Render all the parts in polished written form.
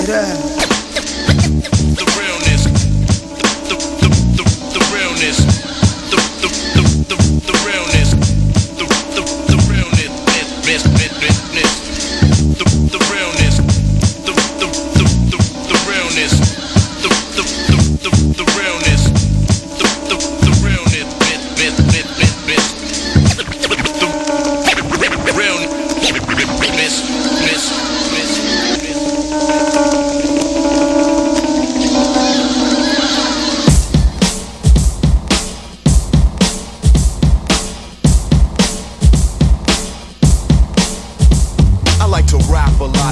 The realness. The realness. The realness. The realness. The realness. The realness. The realness. The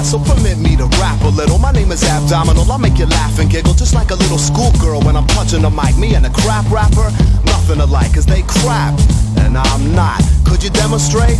So permit me to rap a little. My name is Abdominal. I'll make you laugh and giggle just like a little schoolgirl when I'm punching the mic. Me and a crap rapper, nothing alike, cause they crap and I'm not. Could you demonstrate?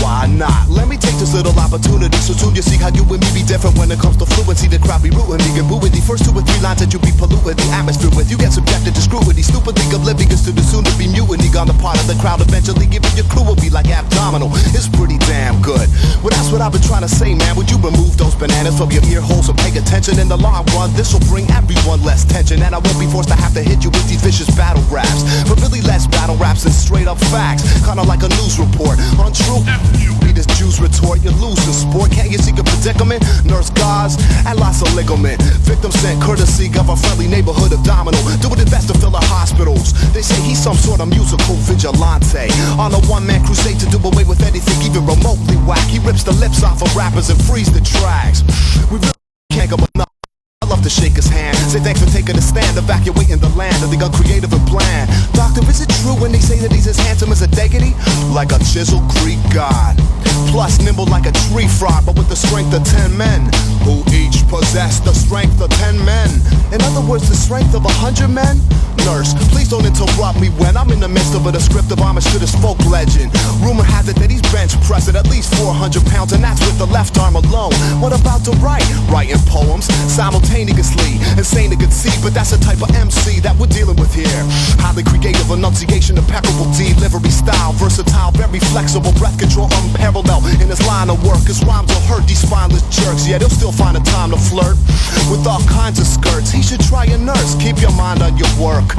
Why not? Let me take this little opportunity so soon you see how you and me be different when it comes to fluency. The crowd be rooting me and booing the first 2 or 3 lines that you be polluting the atmosphere with. You get subjected to scrutiny, stupidly oblivious to the soon to be mutiny. On the part of the crowd, eventually giving your crew will be like Abdominal. It's pretty damn good. Well, that's what I've been trying to say, man. Would you remove those bananas from your ear holes and pay attention? In the long run, this will bring everyone less tension, and I won't be forced to have to hit you with these vicious battle raps. But really less battle raps than straight up facts, kinda like a news report. Untrue? Be this Jews retort, you're losing sport. Can't you see a predicament? Nurse gauze and lots of ligament. Victim sent courtesy of a friendly neighborhood Abdominal, doing his best to fill the hospitals. They say he's some sort of musical vigilante on a one-man crusade to do away with anything even remotely whack. He rips the lips off of rappers and frees the tracks. We really can't go enough. I love to shake his hand, say thanks for taking a stand, evacuating the land of the uncreative and bland. Doctor, is it true when they say that he's as handsome as a deity? Like a chiseled Greek god, plus nimble like a tree frog, but with the strength of 10 men, who each possess the strength of 10 men. In other words, the strength of 100 men? Nurse, please don't interrupt me when I'm in the midst of a descriptive homage to this folk legend. Rumor has it that he's bench pressing at least 400 pounds, and that's with the left arm alone. What about the right? Writing poems simultaneously, insane to conceive, but that's the type of MC that we're dealing with here. Highly creative, enunciation, impeccable delivery style, versatile, very flexible, breath control unparalleled in his line of work. His rhymes will hurt these spineless jerks, yet he'll still find a time to flirt with all kinds of skirts. He should try a nurse, keep your mind on your work,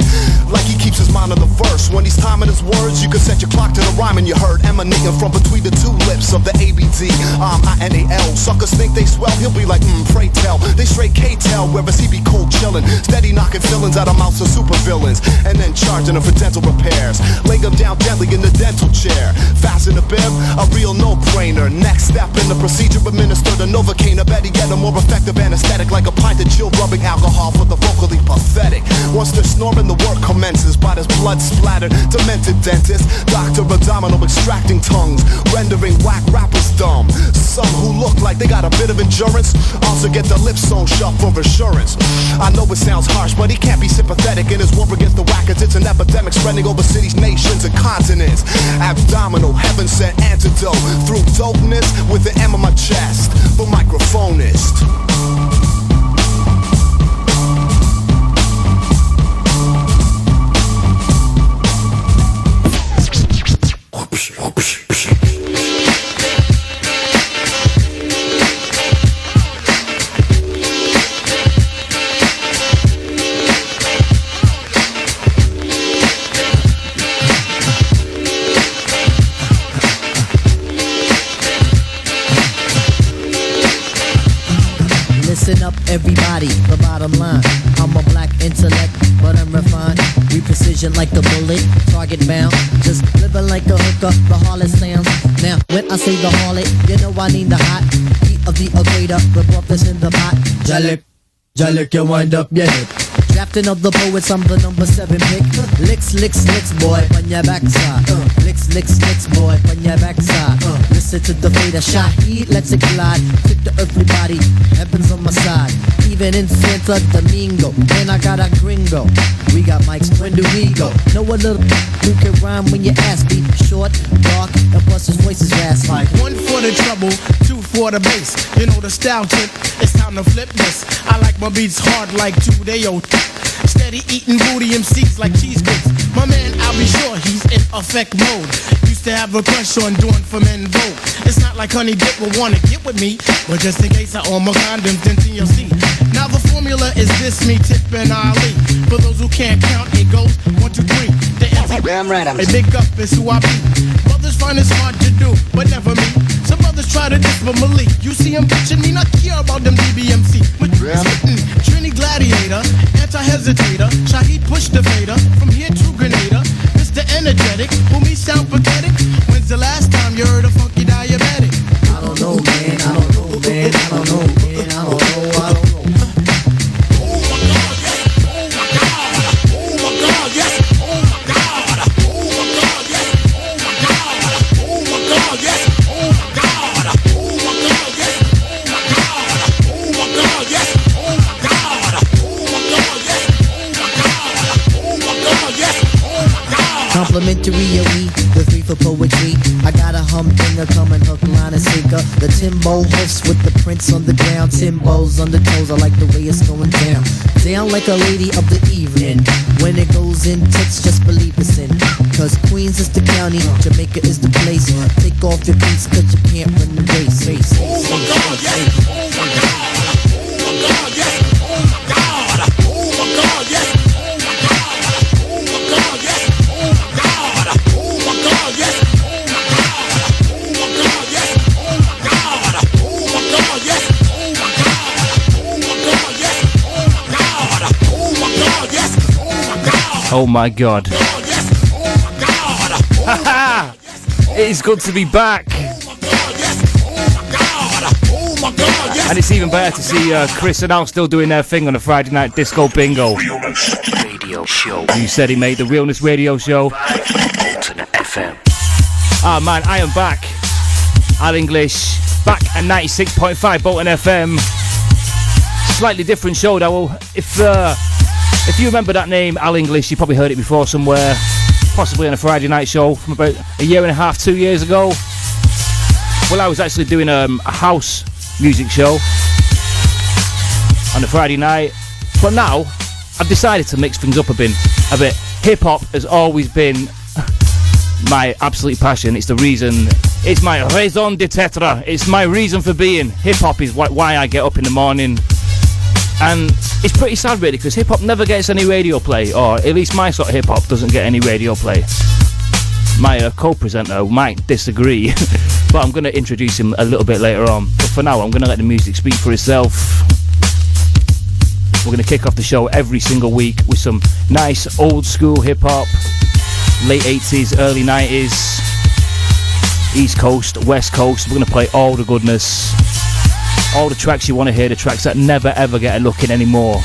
like he keeps his mind on the verse. When he's timing his words, you can set your clock to the rhyming you heard emanating from between the 2 lips of the ABD. I-N-A-L. Suckers think they swell, he'll be like, pray tell. They straight K-tell, whereas he be cold chillin', steady knocking fillings out of mouths of super villains, and then charging them for dental repairs. Lay them down gently in the dental chair, fasten the bib, a real no-brainer. Next step in the procedure, administer the Novocaine, a better yet a more effective anesthetic, like a pint of chill rubbing alcohol for the vocally pathetic. Once they're snoring, the work commences by this blood-splattered, demented dentist, Dr. Abdominal extracting tongues, rendering whack rappers dumb. Some who look like they got a bit of endurance also get their lips sewn shut for assurance. I know it sounds harsh, but he can't be sympathetic in his war against the whackers. It's an epidemic spreading over cities, nations, and continents. Abdominal, heaven-sent antidote through dopeness with the M on my chest. The microphonist. Listen up, everybody, the bottom line. I'm a black intellect, but I'm refined. We precision like the bullet, target bound. Just living like the hooker, the harlot sounds. Now, when I say the harlot, you know I need the hot heat of the equator. The broth that's in the pot. Jalik, you wind up your hip. Drafting of the poets, I'm the number 7 pick. Licks, boy, on your backside. Licks, boy, on your backside. Listen to the fader shot, heat, let's it glide. Tip to everybody, heaven's on my side. Even in Santo Domingo, and I got a gringo. We got mics, when do we go? Know a little who can rhyme when you ask me. Short, dark, and plus his voice is raspy. Like 1 for the trouble, 2 for the bass. You know the style tip, it's time to flip this. I like my beats hard like 2 day old. Steady eating booty MCs like cheesecakes. My man, I'll be sure he's in effect mode. You used to have a crush on doing for men vote. It's not like Honey Dip will wanna get with me, but just in case I own my condoms, then you'll see. Now the formula is this, me, Tip, and Ali. For those who can't count, it goes 1, 2, 3. The Damn right, I'm a big up is who I be. Brothers find it hard to do, but never me. Some brothers try to diss but Malik. You see him bitching me, not care about them DBMC. But Trini Gladiator, anti-hesitator, Shaheed Push the Vader, from here to Grenada, Mr. Energetic, who me sound pathetic. When's the last time you heard a funky diabetic? I don't know, man, I don't know, man, I don't know, man, I don't know, I don't know. Complimentary of me, the 3 for poetry. I got a humdinger coming hook, line, and sinker. The Timbo hoofs with the prints on the ground. Timbo's on the toes, I like the way it's going down. Down like a lady of the evening. When it goes in tits, just believe it's in. Cause Queens is the county, Jamaica is the place. Take off your boots cause you can't run the race. Oh my God, yes, oh my God. Oh my God, yes, oh my God. Oh my God, yes, oh my God. Oh my God, yes. Oh my God. It is good to be back. And it's even better to see Chris and Al still doing their thing on a Friday night disco bingo. Realness Radio Show. You said he made the Realness Radio Show. Bolton FM. Ah man, I am back. Al English, back at 96.5 Bolton FM. Slightly different show though. If you remember that name, Al English, you probably heard it before somewhere, possibly on a Friday night show from about a year and a half, 2 years ago. Well, I was actually doing a house music show on a Friday night, but now I've decided to mix things up a bit. Hip-hop has always been my absolute passion. It's the reason, it's my raison d'etre, it's my reason for being. Hip-hop is why I get up in the morning. And it's pretty sad really, because hip-hop never gets any radio play, or at least my sort of hip-hop doesn't get any radio play. My co-presenter might disagree, but I'm going to introduce him a little bit later on. But for now, I'm going to let the music speak for itself. We're going to kick off the show every single week with some nice old school hip-hop, late 80s, early 90s, East Coast, West Coast. We're going to play all the goodness. All the tracks you want to hear, the tracks that never ever get a look in anymore.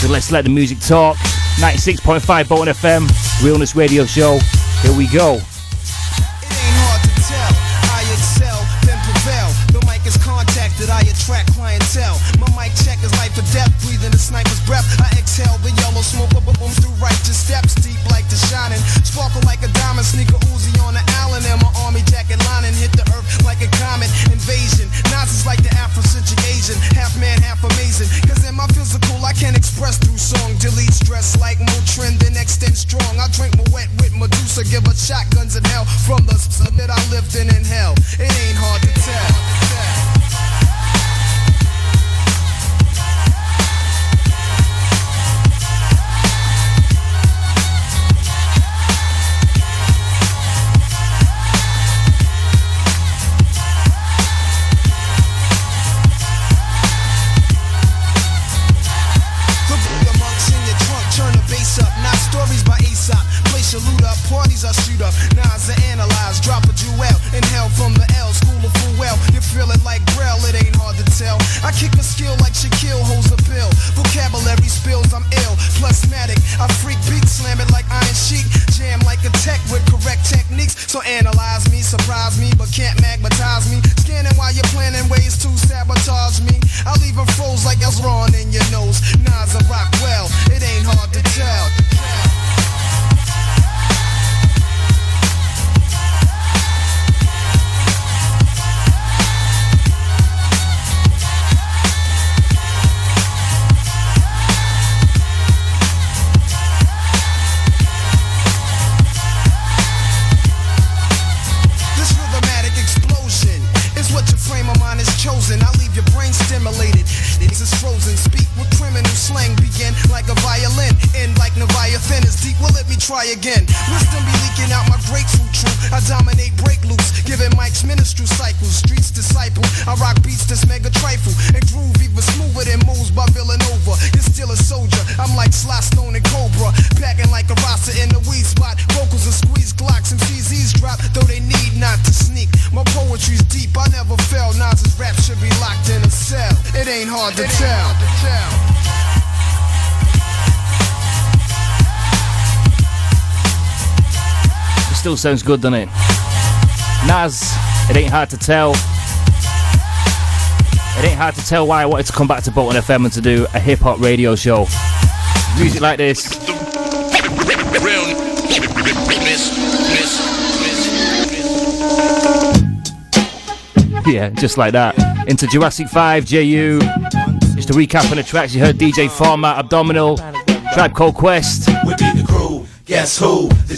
So let's let the music talk. 96.5 Bolton FM, Realness Radio Show. Here we go. It ain't hard to tell. I excel, then prevail. The mic is contacted, I attract clientele. My mic check is life or death, breathing the sniper's breath. I exhale the yellow smoke, boom through righteous steps, deep like the shining. Sparkle like a diamond, sneaker Uzi on the Allen, and my army jacket lining hit the earth like a comet invasion. Nazis like the Afrocentric Asian, half man, half amazing. Cause in my physical, I can express through song. Delete stress like Motrin, then extend strong. I drink my wet with Medusa, give her shotguns in hell. From the that I lived in hell, it ain't hard to tell. Parties I shoot up, Nas I analyze, drop a jewel, inhale from the L, school of full well, you feel it like Braille, it ain't hard to tell. I kick a skill like Shaquille holds a pill, vocabulary spills, I'm ill, plasmatic, I freak beat, slam it like Iron Sheik, jam like a tech with correct techniques, so analyze me, surprise me, but can't magnetize me, scanning while you're planning ways to sabotage me, I'll leave them froze like Elron in your nose, Nas I rock well, it ain't hard to tell. try again. Wisdom be leaking out my grapefruit true. I dominate break loose, giving Mike's minstrel cycles. Streets disciple, I rock beats that's mega trifle. And groove even smoother than moves by Villanova. You're still a soldier, I'm like Sly Stone and Cobra. Packing like a roster in the weed spot. Vocals and squeeze Glocks and CZs drop, though they need not to sneak. My poetry's deep, I never fell. Nas's rap should be locked in a cell. It ain't hard to tell. It still sounds good, doesn't it? Nas, it ain't hard to tell. It ain't hard to tell why I wanted to come back to Bolton FM and to do a hip-hop radio show. Music like this. Yeah, just like that. Into Jurassic 5, JU. Just a recap on the tracks. You heard DJ Format, Abdominal, Tribe Called Quest. We be the crew. Guess who? The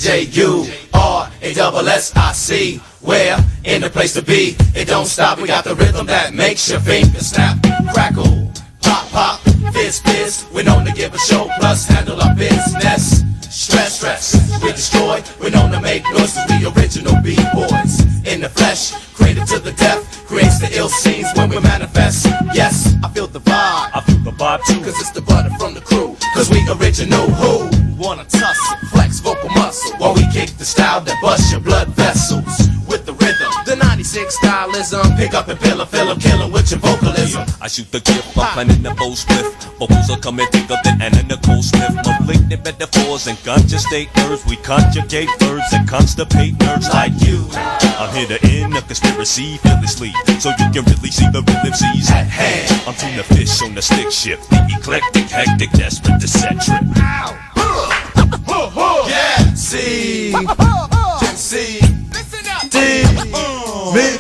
JURASSIC. Where? In the place to be. It don't stop. We got the rhythm that makes your fingers snap. Crackle. Pop, pop. Fizz, fizz. We're known to give a show plus handle our business. Stress, stress. We destroy. We're known to make noises. We original B-boys. In the flesh. Created to the death. Creates the ill scenes when we manifest. Yes, I feel the vibe. I feel the vibe too. Cause it's the butter from the crew. Cause we original who? Wanna tussle, flex vocal muscle. While we kick the style that busts your blood vessels. With the rhythm, the 96 stylism. Pick up and fill 'em, kill 'em with your vocalism. I shoot the gift, I'm planning the bow spliff. Vocals are coming thicker than Anna Nicole Smith. Malignant metaphors and ganja state nerves. We conjugate verbs and constipate nerves like you. I'm here to end a conspiracy fearlessly, so you can really see the real MCs at hand. I'm tuna fish on the stick shift, the eclectic, hectic, desperate to set trip. Yeah, C, C, D, me.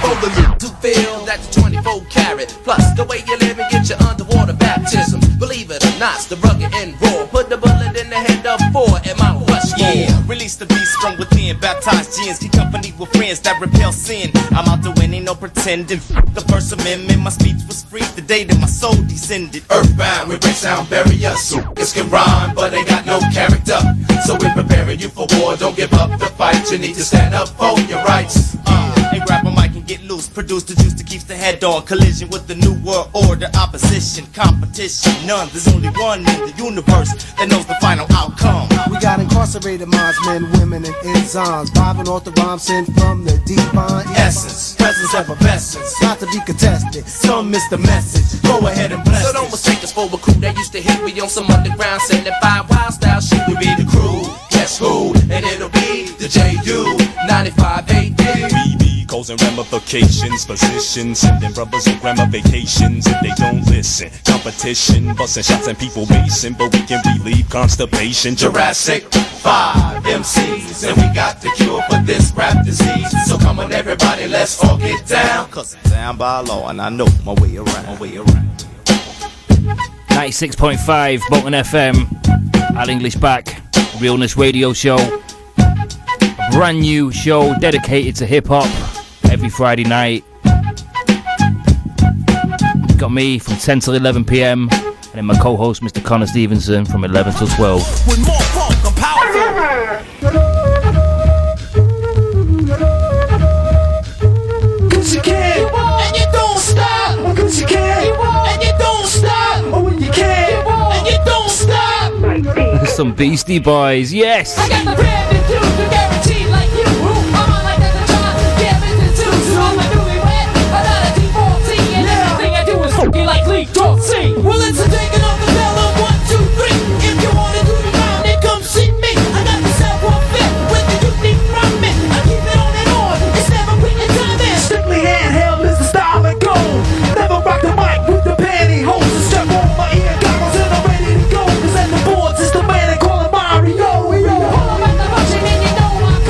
For the loop to feel that's 24 karat. Plus the way you live and get your underwater baptism. Believe it or not, it's the rugged and raw. Put the bullet in the head of 4 at Mount Rushmore. Yeah, release the beast from within. Baptized gins, keep company with friends that repel sin. I'm out to win, ain't no pretending. The First Amendment, my speech was free the day that my soul descended. Earthbound, we break sound barriers. So it can rhyme, but ain't got no character. So we're preparing you for war. Don't give up the fight. You need to stand up for your rights. And grab a mic and get loose. Produce the juice that keeps the head on. Collision with the new world order. Opposition, competition, none. There's only one in the universe that knows the final outcome. We got incarcerated minds, men, women, and enzymes. Vibing off the rhyme sent from the divine essence. Presence effervescence. Not to be contested. Some miss the message. Go ahead and bless. So don't mistake us for a crew that used to hit me on some underground 75 wild style shit. We be the crew. Guess who? And it'll be the JU 95 AD. We be causing ramifications, positions, sending brothers on grammar vacations if they don't listen. Competition, busting shots and people basing, but we can relieve constipation. Jurassic 5 MCs, and we got the cure for this rap disease. So come on everybody, let's all get down. Cause I'm down by law and I know my way around. 96.5 Bolton FM. Al English back. Realness radio show. Brand new show dedicated to hip hop every Friday night. Got me from 10 till 11 p.m. and then my co-host Mr. Connor Stevenson from 11 till 12. With more funk, I'm powerful. Cause you can, and you don't stop. Cause you can, and you don't stop. Oh, when you can, and you don't stop. Some Beastie Boys, yes! I got the brand new dude, the guaranteed like you. I'm on like that's a job, yeah, business too. So I'm a newly wet, another D14, and everything I do is funky like Lee Dog C. Well, it's a taking off the bell of 1, 2, 3. If you wanna do the round, then come see me. I got the savoir-faire with the unique rhyming. I keep it on and on, it's never quitting time in. Strictly handheld is the style and go. Never rock the mic with the pantyhose. And strap on my ear goggles and I'm ready to go. Cause at the boards it's the man they call him Mario. Pull up at the function and you know I'm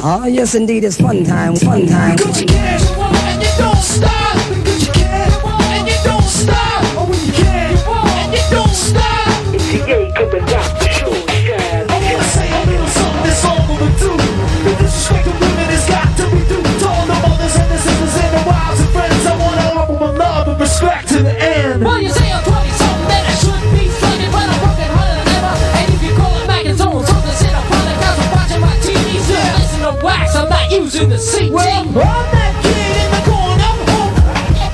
Oh, yes, indeed, it's fun time, fun time. Cause you can, and you don't stop. Because you can, and you don't stop. Oh, when you can, and you don't stop. It's the A coming down the show, shine. I wanna say a little something that's all overdue. The disrespect of women has got to be due. To all the mothers and the sisters and the wives and friends, I wanna offer my love and respect to the end. Well, you say I'm 20-something, then I should be slugging, but I'm broken harder than ever. And if you call it magnetone, something shit up on the couch, I'm watching my TV. Still listen to wax, I'm not using the CT. Well, I'm that kid in the corner,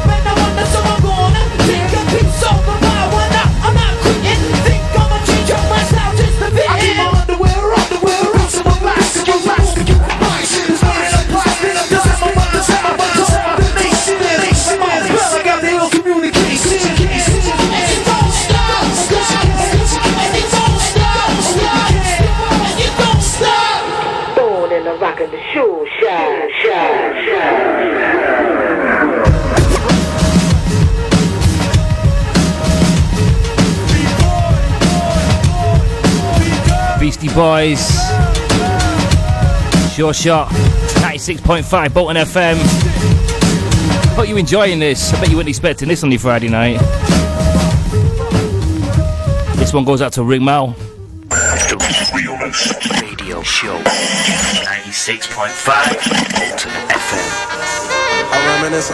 and I wonder so I'm gonna take a piece of the pie. Why not? I'm not quitting. Think I'ma change up my style just to fit in. I keep my underwear, roots in my plastic, you plastic, you plastic. It's not in a plastic, I'm just in my mind, just in my mind, just in my nation. Well, I got the ill communication. And you don't stop, and you don't stop, and you don't stop. Born in the rock of the show, shine, shine, shine. Beastie Boys, Sure Shot, 96.5 Bolton FM. Hope you're enjoying this. I bet you weren't expecting this on your Friday night. This one goes out to Ring Mal. The Realness Radio Show, 96.5 Bolton FM. I reminisce.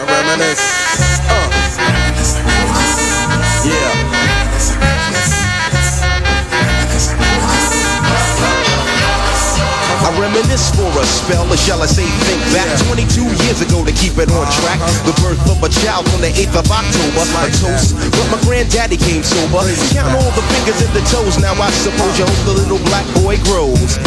Yeah. I reminisce for a spell, or shall I say think back 22 years ago to keep it on track. The birth of a child on the 8th of October. A toast, but my granddaddy came sober. Count all the fingers and the toes, now I suppose you hope the little black boy grows.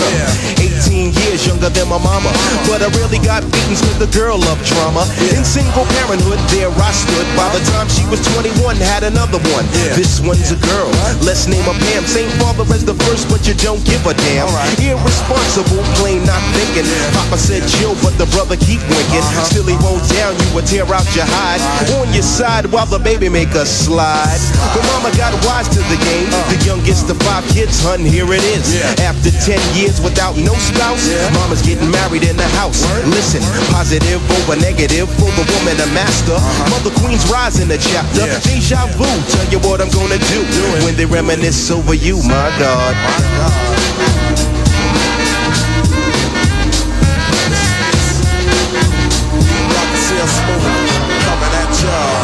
18 years younger than my mama, but I really got beatings with the girl loved drama. In single parenthood, there I stood. By the time she was 21, had another one. This one's a girl, let's name her Pam. Same father as the first, but you don't give a damn. Irresponsible, plain not thinking. Papa said chill, but the brother keep winking. Still he won't down you or tear out your hide. On your side while the baby make a slide. But mama got wise to the game. The youngest of 5 kids, hun, here it is. After 10 years without no spouse, mama's getting married in the house. Listen, positive over negative for the woman a master. Mother Queen's rise in the chapter. Deja vu, tell you what I'm gonna do when they reminisce over you, my God.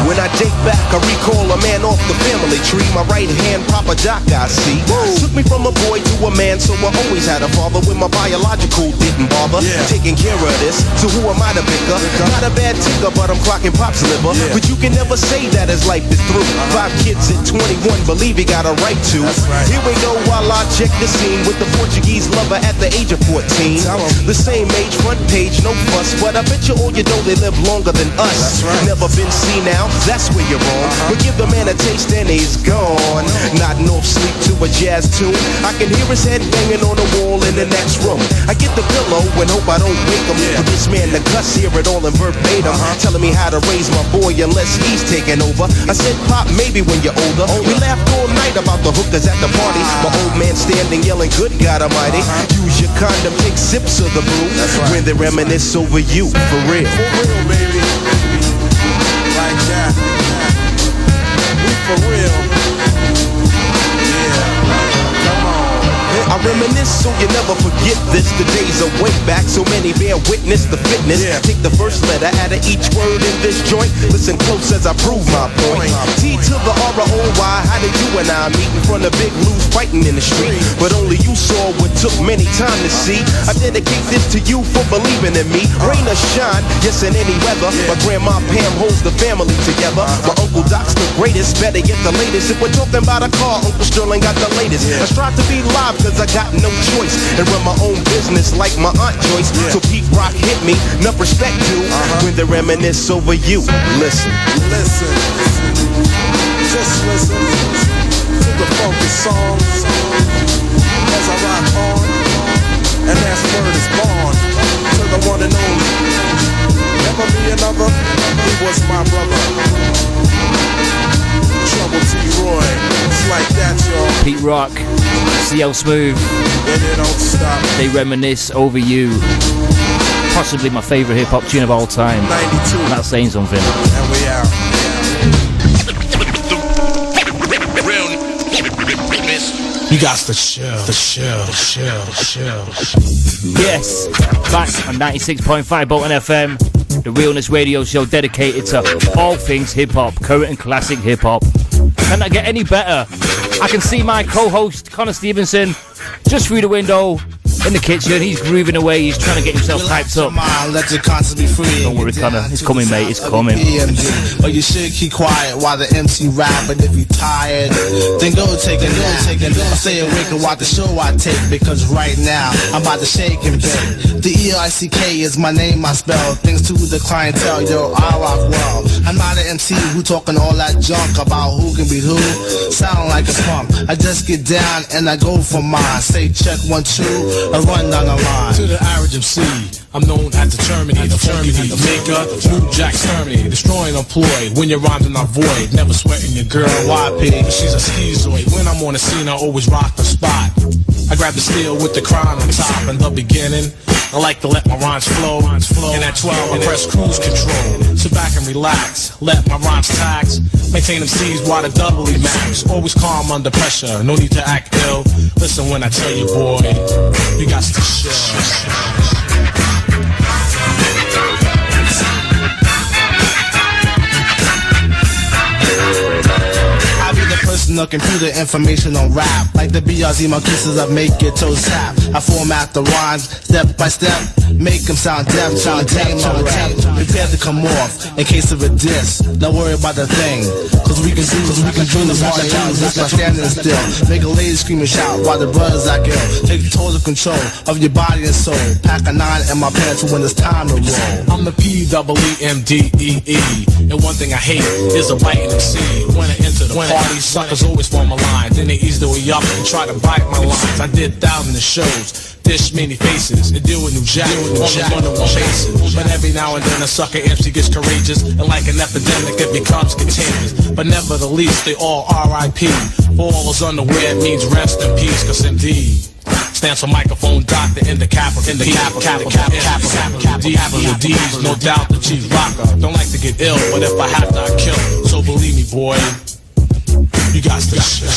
When I date back, I recall a man off the family tree. My right hand, Papa Doc, I see. Took me from a boy to a man, so I always had a father. When my biological didn't bother taking care of this, so who am I to bicker? Not a bad ticker, but I'm clocking Pop's liver. But you can never say that his life is through. 5 kids at 21, believe he got a right to. Here we go while I check the scene with the Portuguese lover at the age of 14. The same age, front page, no fuss, but I bet you all you know they live longer than us. Never been seen now, that's where you're wrong. But give the man a taste and he's gone. Nodding off sleep to a jazz tune. I can hear his head banging on the wall in the next room. I get the pillow and hope I don't wake him. For this man to cuss, hear it all in verbatim. Telling me how to raise my boy unless he's taking over. I said, Pop, maybe when you're older. We laughed all night about the hookers at the party. My old man standing yelling, good God Almighty. Use your condom, take sips of the brew. When they reminisce over you, for real. For real, baby. Like that. We for real. Yeah. Come on. I reminisce so you never forget this. The days are way back, so many bear witness the fitness. Take the first letter out of each word in this joint. Listen close as I prove my point. T to the R-O-Y, how did you and I meet in front of Big Lou's fighting in the street? But only you saw what took many time to see. I dedicate this to you for believing in me. Rain or shine, yes in any weather. My grandma Pam holds the family together. My Uncle Doc's the greatest, better get the latest. If we're talking about a car, Uncle Sterling got the latest. I strive to be live cause I got no choice and run my own business like my Aunt Joyce. So Pete Rock hit me, enough respect due when they reminisce over you. Listen, just listen to the funky songs as I rock on, and that's word is born to the one and only. Never be another, he was my brother. Trouble T-Roy, it's like that, y'all. Pete Rock, CL Smooth. And it don't stop. They reminisce over you. possibly my favourite hip-hop tune of all time. 92. And that's saying something. And we out. You got the chill. Yes, back on 96.5 Bolton FM, the Realness radio show dedicated to all things hip-hop, current and classic hip-hop. Can that get any better? I can see my co-host, Connor Stevenson, just through the window in the kitchen. He's grooving away, he's trying to get himself hyped up. Let your conscience be free. Don't worry, Connor, it's coming, mate, it's coming. But you should keep quiet while the MC rap. And if you tired, then go take a nap. Don't stay awake and watch the show I take. Because right now, I'm about to shake and bake. The E-I-C-K is my name, I spell. Thanks to the clientele, yo, I rock well. I'm not an MC who talking all that junk about who can be who. Sound like a pump. I just get down and I go for mine. Say check 1, 2. I run down the line. To the average MC, I'm known as the Terminator, the funky the maker, New Jack Terminator, destroying employed. When your rhymes are not void, never sweating your girl. YP, she's a schizoid. When I'm on the scene, I always rock the spot. I grab the steel with the crown on top. In the beginning, I like to let my rhymes flow. And at 12, I press cruise control. Sit back and relax, let my rhymes tax. Maintain them C's while the doubly max. Always calm under pressure, no need to act ill. Listen when I tell you, boy, you got to chill. Personal computer information on rap. Like the BRZ Marquesas that make your toes tap. I format the rhymes step by step. Make them sound deaf, sound tame, prepare to come off in case of a diss. Don't worry about the thing, cause we can do this hard times just by standing still. Make a lady scream and shout while the brothers act ill. Take total control of your body and soul. Pack a 9 in my pants when it's time to roll. I'm the P-E-E-M-D-E-E. And one thing I hate is a biting MC. When I enter the party, suckers always form a line. Then they ease their way up and try to bite my lines. I did thousands of shows, dish many faces, and deal with New Jack on the one-on-one basis. But every now and then a sucker MC gets courageous, and like an epidemic it becomes contagious. But never the least, they all R.I.P. For all is unaware means rest in peace, cause indeed stands for microphone doctor in the capital D's, no doubt the chief rocker. Don't like to get ill, but if I have to, I kill. So believe me, boy, you got to shit.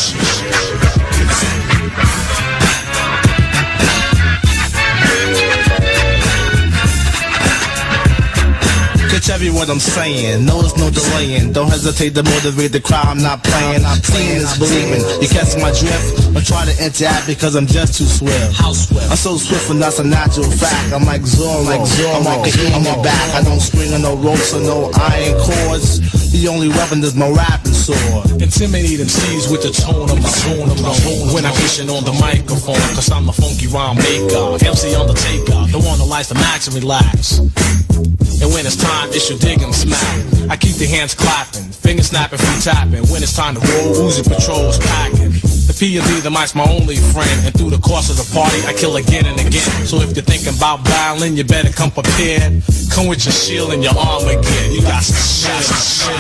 Catch every word I'm saying, no it's no delaying. Don't hesitate to motivate the crowd, I'm not playing. Seeing is believing, you catch my drift. Or try to interact because I'm just too swift. I'm so swift and that's a natural fact. I'm like Zorro, I'm on my back. I don't swing on no ropes or no iron cords. The only weapon is my rapping sword. Intimidate MCs with the tone of my tone. When I'm fishing on the microphone, cause I'm the funky rhyme maker. MC Undertaker, the one that likes to max and relax. And when it's time, it's your dig and smack. I keep the hands clapping, fingers snapping, free tapping. When it's time to roll, Uzi Patrol's packing. The P&D, the mic's my only friend. And through the course of the party, I kill again and again. So if you're thinking about battling, you better come prepared. Come with your shield and your arm again. You got some shit.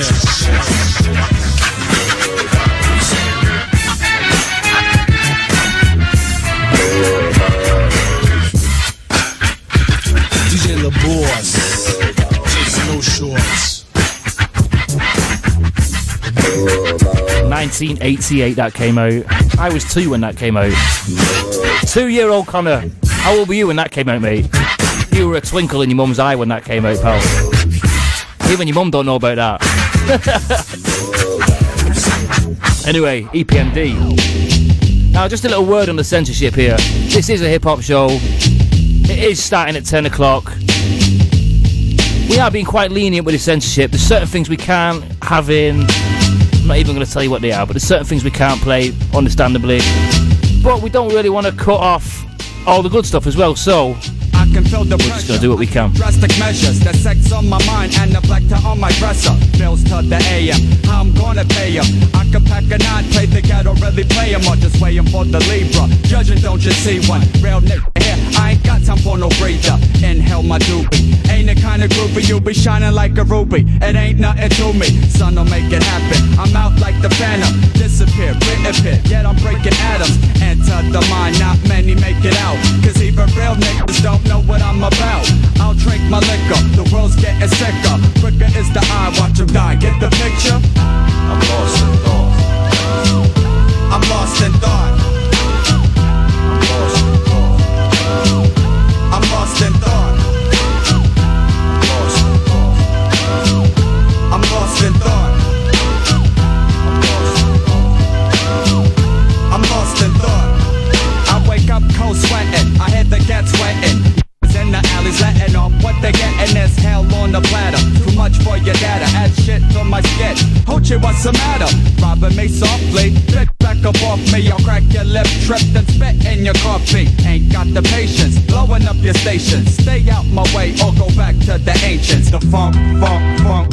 DJ La Boss, no shorts. 1988 that came out. I was 2 when that came out. 2-year-old Connor. How old were you when that came out, mate? You were a twinkle in your mum's eye when that came out, pal. Even your mum don't know about that. Anyway, EPMD. Now, just a little word on the censorship here. This is a hip-hop show. It is starting at 10 o'clock. We are being quite lenient with the censorship. There's certain things we can't have in. I'm not even going to tell you what they are, but there's certain things we can't play, understandably. But we don't really want to cut off all the good stuff as well, so I can feel the we're just going to do what we can. Drastic measures, the sex on my mind and the black tie on my dresser. Bills to the AM, how I'm gonna pay him. I can pack a 9, play the ghetto, really play him, or just waiting for the Libra. Judging, don't you see one? Real nigga here, I ain't got time for no breather. Inhale my doobie. Ain't the kind of groupie you be shining like a ruby. It ain't nothing to me. Son, don't make it happen. I'm out like the phantom. Disappear, reappear. Yet I'm breaking atoms. Enter the mind, not many make it out. Cause even real niggas don't know what I'm about. I'll drink my liquor. The world's getting sicker. Quicker is the eye. Watch him die. Get the picture? I'm lost in thought. I'm lost in thought. I'm lost in thought. I'm lost in thought. I'm lost in thought. I'm lost in thought. I wake up cold sweating. I hit the gas sweating. In the alleys letting off what they getting is hell on the platter. Too much for your data, add shit to my sketch. Hoochie, what's the matter? Robbing me softly, pick back up off me. I'll crack your lip, trip, and spit in your coffee. Ain't got the patience, blowing up your station. Stay out my way or go back to the ancients. The funk,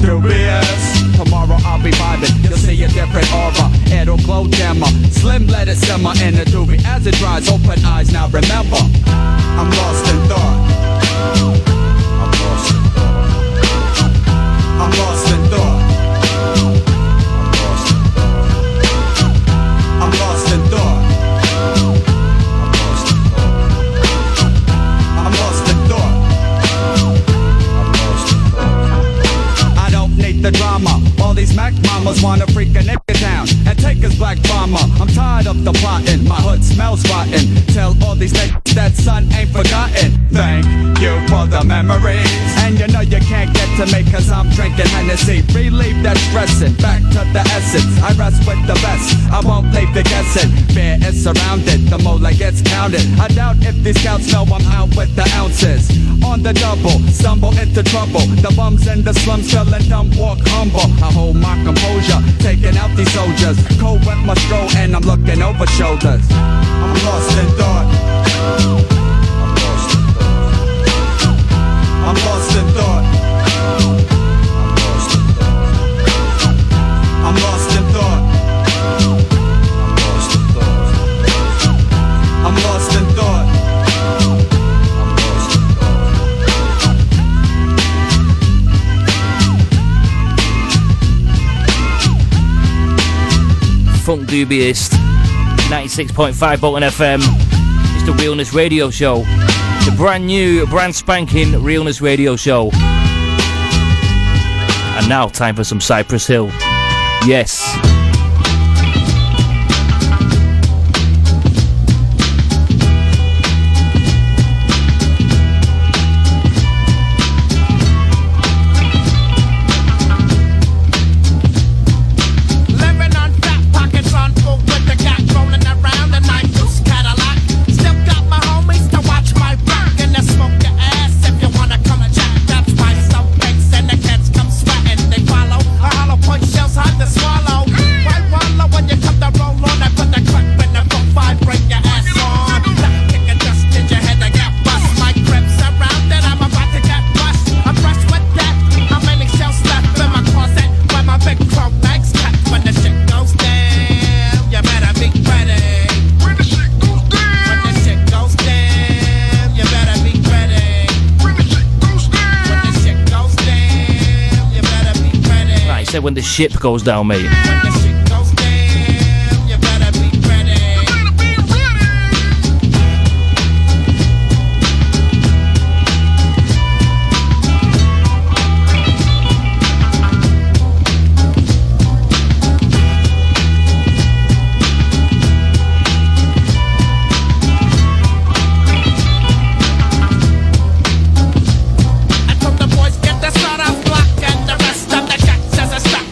dubious. Tomorrow I'll be vibing, you'll see a different aura. It'll glow dimmer, slim let it simmer in a doobie. As it dries, open eyes, now remember, I'm lost in thought. I'm lost in thought. I'm lost in thought. I'm lost in thought. I'm lost in thought. I don't need the drama. All these Mac mamas wanna freak a nigga down and take his black bomber. I'm tired of the plotting. My hood smells rotten. Tell all these niggas that son ain't forgotten. Thank you for the memories. And you know you can't get to me cause I'm drinking Hennessy. Relieve that stressing, back to the essence. I rest with the best, I won't leave the guessing. Fear is surrounded, the mola gets counted. I doubt if these scouts know I'm out with the ounces. On the double, stumble into trouble. The bums in the slums feeling dumb, walk humble. I hold my composure, taking out these soldiers. Cold with my stroll and I'm looking over shoulders. I'm lost in thought. I'm lost in thought. I'm lost in thought. I'm lost in thought. Funk Dubious, 96.5 Bolton FM. It's the Realness Radio Show. The brand new, brand spanking Realness Radio Show. And now, time for some Cypress Hill. Yes. When the ship goes down, mate.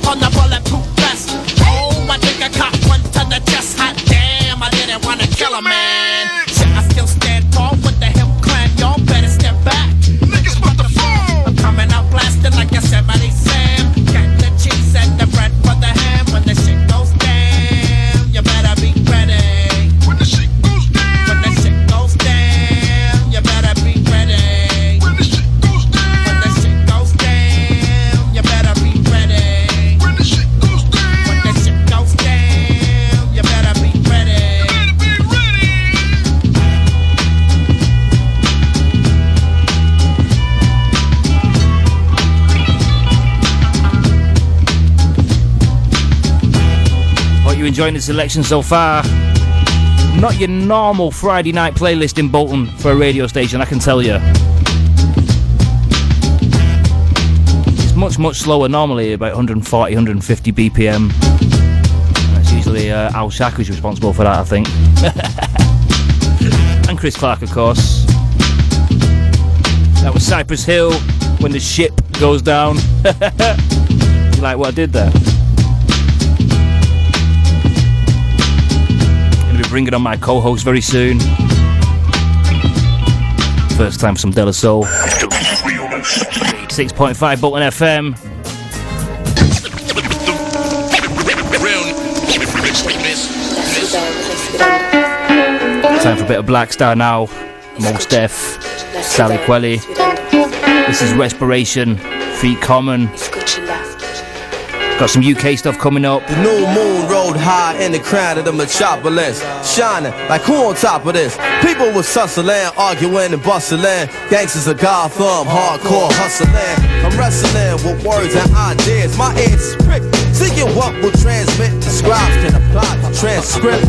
On the bulletproof vest, enjoying the selection so far. Not your normal Friday night playlist in Bolton for a radio station, I can tell you. It's much slower normally, about 140, 150 BPM. That's usually Al Shaq who's responsible for that, I think. And Chris Clark, of course. That was Cypress Hill, When the Ship Goes Down. You like what I did there? Gonna be bringing on my co-host very soon. First time some De La Soul. 6.5 Bolton FM. Time for a bit of Black Star now. Mos Def, Sally Quelly. This is Respiration, Feet Common. Got some UK stuff coming up. The new moon rode high in the crown of the metropolis, shining like who on top of this? People was hustling, arguing and bustling. Gangsters of Gotham, hardcore hustling. I'm wrestling with words and ideas. My ears is pricked, seeking what will transmit. The scribes can apply the transcript.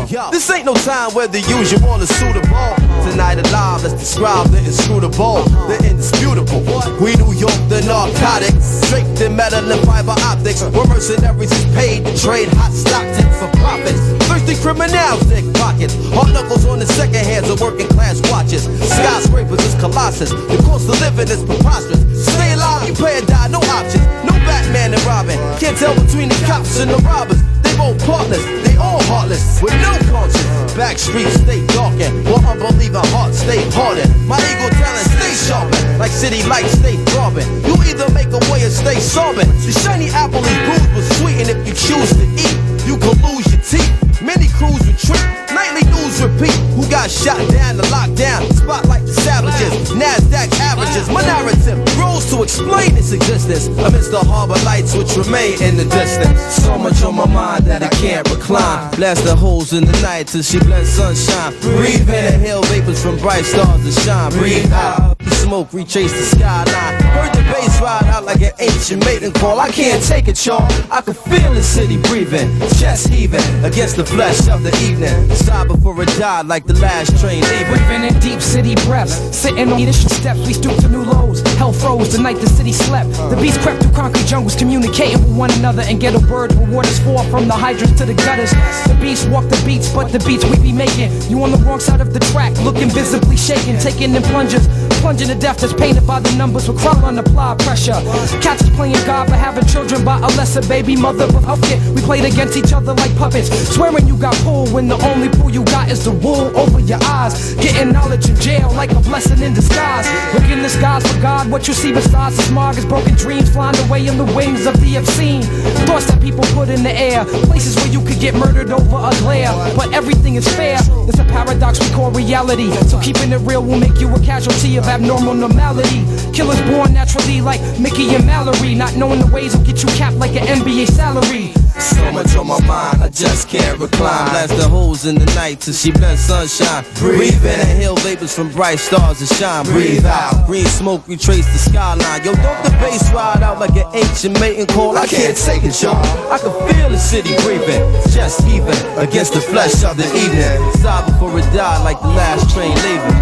Yo, this ain't no time where the usual is suitable. Tonight alive, let's describe the inscrutable, the indisputable. We New York, the narcotics, draped in metal and fiber optics. Where mercenaries is paid to trade hot stock tips for profits. Thirsty criminals dig pockets. Hard knuckles on the second hands of working class watches. Skyscrapers is colossus. The cost of living is preposterous. Stay alive, you pay or die, no options. No Batman and Robin. Can't tell between the cops and the robbers. They both partners, they all heartless, with no conscience. Back streets stay darkened, while unbelieving hearts stay hardened. My ego talent stay sharpened, like city lights stay throbbing. You either make a way or stay sobbing. The shiny apple is bruised but sweet, and if you choose to eat, you can lose your teeth. Many crews retreat, nightly news repeat. Who got shot down to lockdown? Spotlight the savages, NASDAQ averages. My narrative grows to explain its existence amidst the harbor lights which remain in the distance. So much on my mind that I can't recline. Blast the holes in the night till she blends sunshine. Breathe in, inhale vapors from bright stars that shine. Breathe out, the smoke retrace the skyline. Heard the bass ride out like an ancient maiden call. I can't take it, y'all. I can feel the city breathing, chest heaving against the flesh of the evening. Sigh before it died like the last train leaving. Breathing in deep city breaths, sitting on the steps, we stoop to new lows. Hell froze the night the city slept. The beats crept through concrete jungles, communicating with one another and ghetto birds where waters fall from the hydrants to the gutters. The beats walk the beats, but the beats we be making. You on the wrong side of the track, looking visibly shaken, taking in plungers. Plunging to death that's painted by the numbers with crowd on applied pressure. Cats is playing God but having children by a lesser baby mother. But okay, we played against each other like puppets. Swearing you got pulled when the only pull you got is the wool over your eyes. Getting knowledge in jail like a blessing in disguise. Look in the skies for God, what you see besides the smog is broken dreams flying away in the wings of the obscene. Thoughts that people put in the air, places where you could get murdered over a glare. But everything is fair, it's a paradox we call reality. So keeping it real will make you a casualty of abnormal normality. Killers born naturally like Mickey and Mallory. Not knowing the ways will get you capped like an NBA salary. So much on my mind, I just can't recline. Blast the holes in the night till she blends sunshine. Breathe in, inhale vapors from bright stars that shine. Breathe out, green smoke retrace the skyline. Yo, don't the bass ride out like an ancient mating call. I can't take it, y'all. I can feel the city breathing, chest heaving against the flesh of the evening. Sigh before it died like the last train leaving.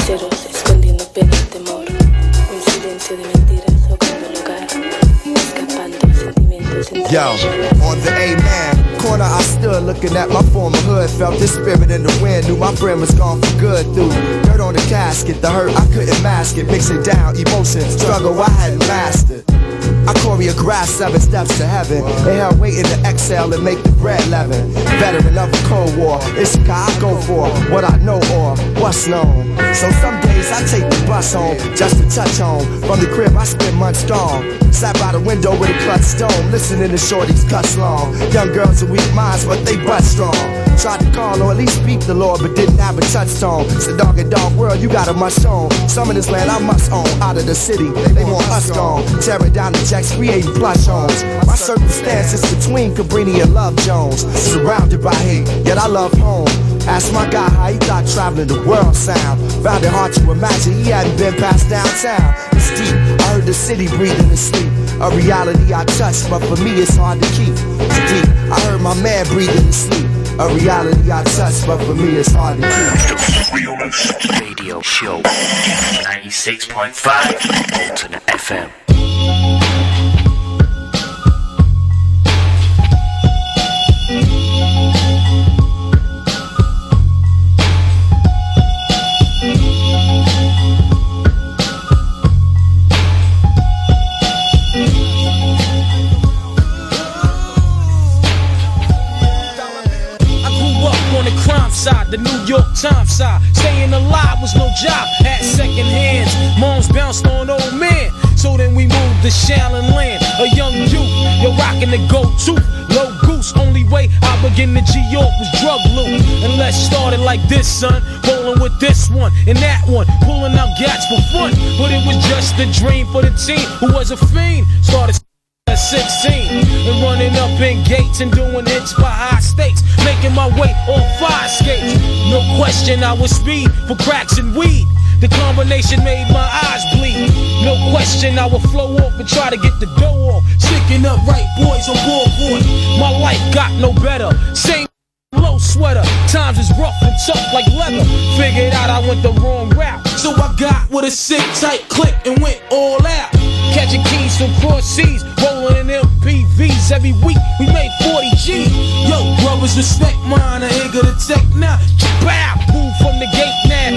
Escondiendo pena y temor, un silencio de mentiras ahogando el hogar, escapando sentimientos entre Yo, on the A-man corner I stood looking at my former hood. Felt the spirit in the wind, knew my friend was gone for good. Through dirt on the casket, the hurt I couldn't mask it. Mixing down emotions, struggle I hadn't mastered. I choreographed 7 steps to heaven. Inhale, waiting to exhale and make the bread leaven. Veteran of a cold war, it's a guy I go for what I know or what's known. So some days I take the bus home just to touch home. From the crib I spend months strong. Sat by the window with a clutch stone, listening to shorties cuss long. Young girls with weak minds, but they butt strong. Tried to call or at least speak the Lord, but didn't have a touchstone. It's a dog and dog world, you got a must own. Some of this land I must own. Out of the city, they want us gone. Tearing down the jacks, creating plush homes. My circumstances between Cabrini and Love Jones. Surrounded by hate, yet I love home. Asked my guy how he thought traveling the world sound. Found it hard to imagine he hadn't been past downtown. It's deep, I heard the city breathing in sleep. A reality I touch, but for me it's hard to keep. Deep, I heard my man breathing in sleep. A reality I touch, but for me it's hard to keep. The Realness Radio Show. 96.5 Bolton FM. The New York Times side, staying alive was no job, had second hands. Moms bounced on old men, so then we moved to Shaolin Land. A young youth, you're rocking the go-to, low goose. Only way I begin to G-York was drug loot. And let's start it like this, son, rolling with this one and that one, pulling out gats for fun. But it was just a dream for the team who was a fiend. Started at 16 and running up in gates and doing hits for high stakes, making my way on fire skates. No question I was speed for cracks and weed. The combination made my eyes bleed. No question I would flow off and try to get the dough off. Sticking up right boys on board. My life got no better. Same low sweater. Times is rough and tough like leather. Figured out I went the wrong route, so I got with a sick tight click and went all out. Catching keys from cross seas, rolling in MPVs. Every week we made 40 G's. Yo, brothers, respect mine. I ain't gonna take now. Bow, move from the gate now.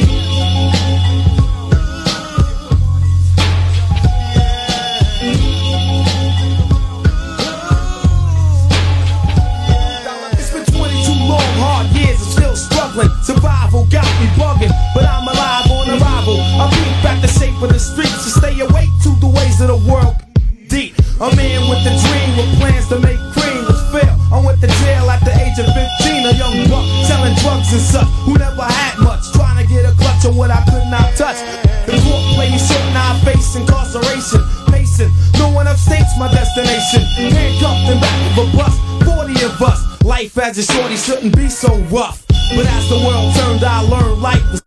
It's been 22 long, hard years. I'm still struggling. Survival got me bugging, but I'm alive on arrival. I beat back the shape of the streets to stay awake to the ways of the world. Deep, a man with a dream with plans to make cream was fail. I went to jail at the age of 15, a young buck selling drugs and such who never had much, trying to get a clutch on what I could not touch. The court played short, now I face incarceration. Pacing, no one upstates my destination. Handcuffed in back of a bus, 40 of us. Life as a shorty shouldn't be so rough, but as the world turned, I learned life was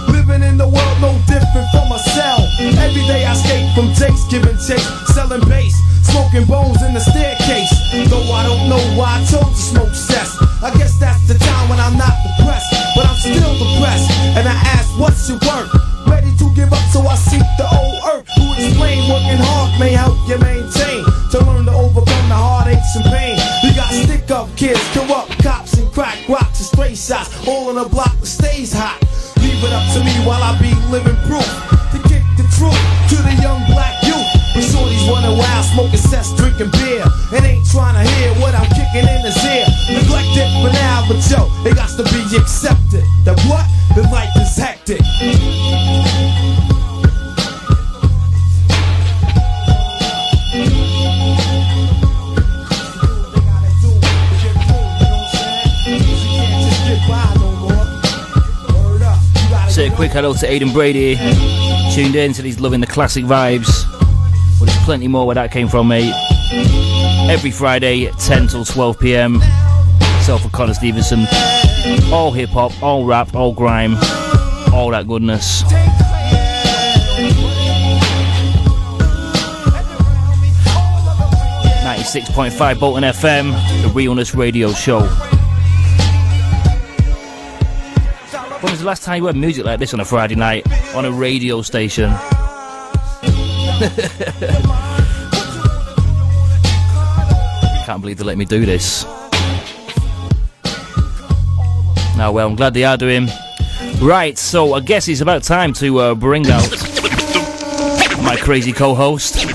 living in the world no different from a cell. Every day I escape from Jake's, giving chase, selling bass, smoking bones in the staircase. Though I don't know why I chose to smoke cess. I guess that's the time when I'm not depressed, but I'm still depressed. And I ask, what's your work? Ready to give up, so I seek the old earth, who explain working hard may help you maintain, to learn to overcome the heartaches and pain. We got stick-up kids, corrupt cops and crack rocks and stray shots, all in a block that stays hot. Leave it up to me while I be living proof to kick the truth to the young black youth. When shorties running wild, smoking cess, drinking beer, and ain't trying to hear what I'm kicking in his ear. Neglected for now, but yo, it got to be accepted. That what? The life is hectic. Say a quick hello to Aidan Brady, tuned in, said he's loving the classic vibes. Well, there's plenty more where that came from, mate. Every Friday, 10 till 12 p.m. Myself and Connor Stevenson. All hip hop, all rap, all grime, all that goodness. 96.5 Bolton FM, the Realness Radio Show. When was the last time you heard music like this on a Friday night on a radio station? Can't believe they let me do this. Now, well, I'm glad they are doing. Right, so I guess it's about time to bring out my crazy co-host.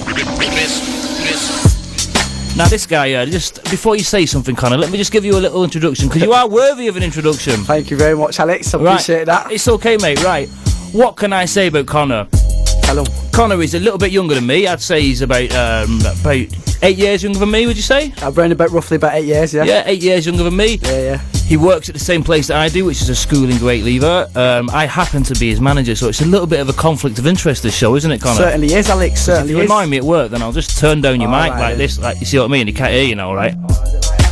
Now, this guy, just before you say something, Connor, let me just give you a little introduction, because you are worthy of an introduction. Thank you very much, Alex. I appreciate that. It's okay, mate. Right. What can I say about Connor? Hello. Connor is a little bit younger than me. I'd say he's about 8 years younger than me, would you say? I've around roughly about 8 years, yeah. Yeah, 8 years younger than me. Yeah. He works at the same place that I do, which is a school in Great Lever. I happen to be his manager, so it's a little bit of a conflict of interest, this show, isn't it, Connor? Certainly is, Alex, certainly is. If you annoy me at work, then I'll just turn down your mic like this, like, you see what I mean? You can't hear you now, right?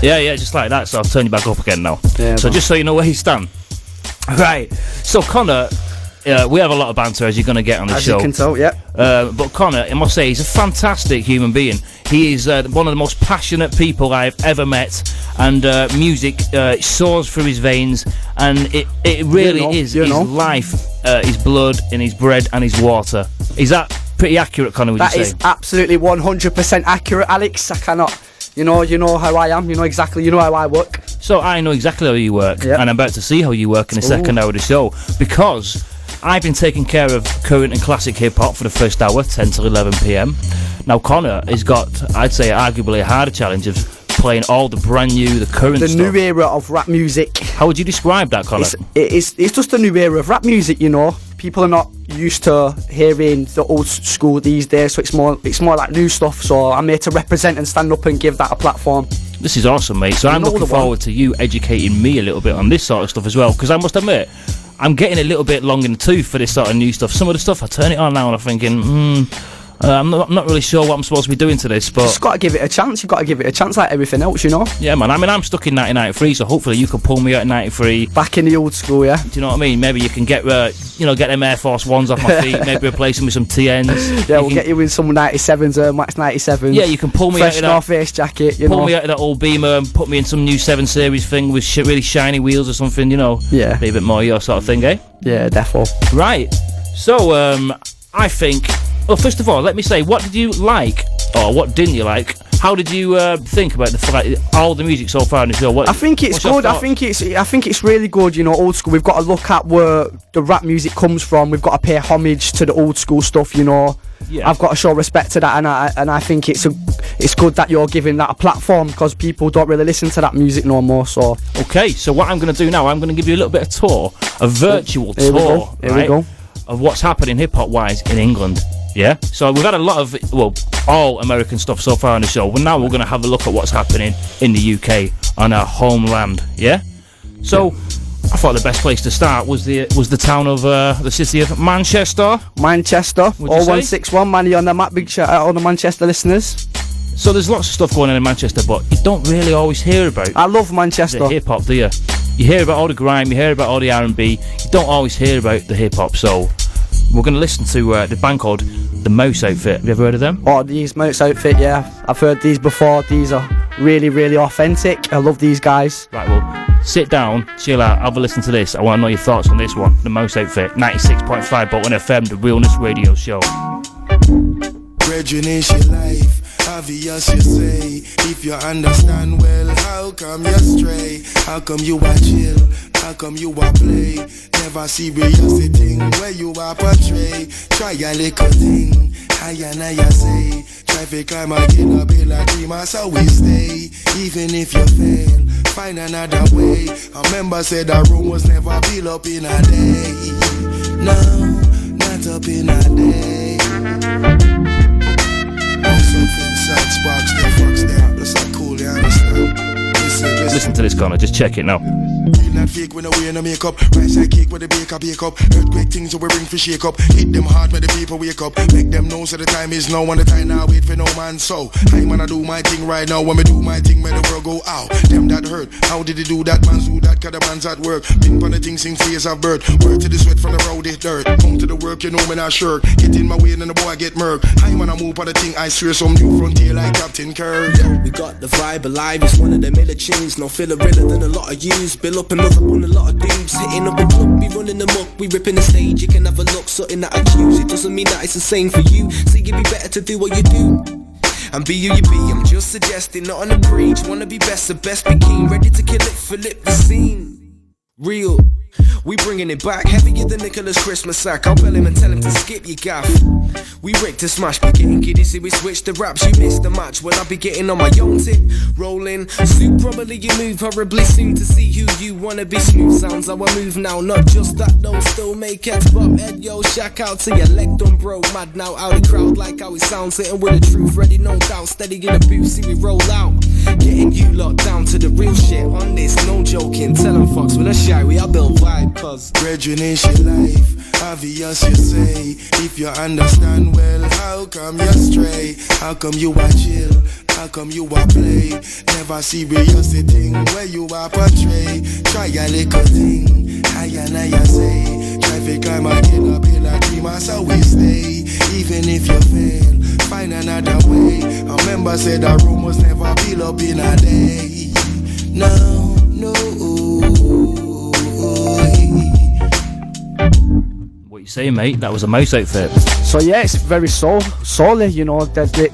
Yeah, just like that, so I'll turn you back up again now. Yeah, so just so you know where you stand. Right, so Connor, we have a lot of banter, as you're going to get on the show. As you can tell, yeah. But Connor, I must say, he's a fantastic human being. He is one of the most passionate people I've ever met, and music soars through his veins, and it really is his life, his blood, and his bread, and his water. Is that pretty accurate, Connor, would you say? That is absolutely 100% accurate, Alex. I cannot... You know how I am, you know how I work. So I know exactly how you work, and I'm about to see how you work in the second hour of the show, because I've been taking care of current and classic hip-hop for the first hour, 10 till 11 p.m. Now Connor has got, I'd say, arguably a harder challenge of playing all the brand new, the current stuff. The new era of rap music. How would you describe that, Connor? It's just a new era of rap music, you know. People are not used to hearing the old school these days, so it's more like new stuff. So I'm here to represent and stand up and give that a platform. This is awesome, mate. So I'm looking forward to you educating me a little bit on this sort of stuff as well, because I must admit, I'm getting a little bit long in the tooth for this sort of new stuff. Some of the stuff, I turn it on now and I'm thinking, I'm not really sure what I'm supposed to be doing to this, but... Just got to give it a chance. You've got to give it a chance like everything else, you know? Yeah, man. I mean, I'm stuck in 1993, so hopefully you can pull me out in 93. Back in the old school, yeah? Do you know what I mean? Maybe you can get them Air Force Ones off my feet, maybe replace them with some TNs. Yeah, we'll get you with some 97s, Max 97s. Yeah, you can pull me Fresh out of that... North Face jacket, you know? Pull me out of that old Beamer and put me in some new 7 Series thing with really shiny wheels or something, you know? Yeah. Be a bit more your sort of thing, eh? Yeah, defo. Right. So, I think... Well, first of all, let me say, what did you like, or what didn't you like? How did you think about all the music so far in the show? I think it's good. I think it's really good. You know, old school. We've got to look at where the rap music comes from. We've got to pay homage to the old school stuff. You know, I've got to show respect to that, and I think it's good that you're giving that a platform, because people don't really listen to that music no more. So okay, so what I'm going to do now, I'm going to give you a little bit of tour, a virtual tour, Here we go. Of what's happening hip hop wise in England. Yeah, so we've had a lot of, all American stuff so far on the show, but now we're going to have a look at what's happening in the UK, on our homeland, yeah? So, I thought the best place to start was the town of, the city of Manchester. Manchester, 0161, Manny on the map, big shout out all the Manchester listeners. So there's lots of stuff going on in Manchester, but you don't really always hear about I love Manchester. The hip-hop, do you? You hear about all the grime, you hear about all the R&B, you don't always hear about the hip-hop, so... We're going to listen to the band called The Mouse Outfit. Have you ever heard of them? Oh, these Mouse Outfit, yeah. I've heard these before. These are really, really authentic. I love these guys. Right, well, sit down, chill out, have a listen to this. I want to know your thoughts on this one. The Mouse Outfit, 96.5 Bolton FM, the Realness radio show. Brethren, is your life obvious, you say? If you understand well, how come you stray? How come you are chill? How come you are play? Never serious a thing where you are portray. Try a little thing, higher and higher say. Traffic climb again, a bill a dream, so we stay. Even if you fail, find another way. A member said the room was never built up in a day. No, not up in a day. Something sad sparks there, fucks there. That's like cool, you understand? Listen to this, Connor, just check it now. Feel not fake when I wear no makeup. Rice and cake with the baker bake up. Earthquake things that we bring for shake up. Hit them hard when the people wake up. Make them know so the time is now, and the time now wait for no man. So I'm gonna do my thing right now. When me do my thing, when the world go out. Them that hurt, how did he do that? Man's do that, cause the man's at work. Been on the thing since days of birth. Word to the sweat from the road, it dirt. Come to the work, you know me not shirk. Get in my way and the boy get murked. I'm gonna move on the thing, I swear some new frontier like Captain Kirk. We got the vibe alive, it's one of them miller tunes. No filler realer than a lot of yous. Bill up and look up on a lot of dudes. Hitting up the club, we running the muck. We ripping the stage, you can have a look. Something that I choose, it doesn't mean that it's the same for you. So it'd be better to do what you do and be who you be. I'm just suggesting, not on the preach. Wanna be best, the best be keen. Ready to kill it, flip the scene. Real, we bringing it back. Heavier than Nicholas Christmas sack. I'll bell him and tell him to skip your gaff. We rigged to smash, be getting giddy. See we switch the raps, you missed the match. Well I'll be getting on my young tip. Rolling, soup probably you move horribly soon to see who you wanna be. Smooth sounds how I move now. Not just that though, still make X pop head. Yo, shack out to your leg done bro. Mad now out the crowd like how it sounds. Sitting with the truth, ready no doubt. Steady in the booth, see we roll out. Getting you locked down to the real shit on this, no joking. Tell them fucks with a shy, we are built vibe, cause brethren, is your life obvious, you say? If you understand well, how come you stray? How come you are chill? How come you are play? Never serious a thing where you are portray. Try a little thing, higher and higher say. Traffic climb again, boy said the room was never built up in a day. No. What you saying, mate? That was a mouse outfit. So yeah, it's very soul-y, you know, dead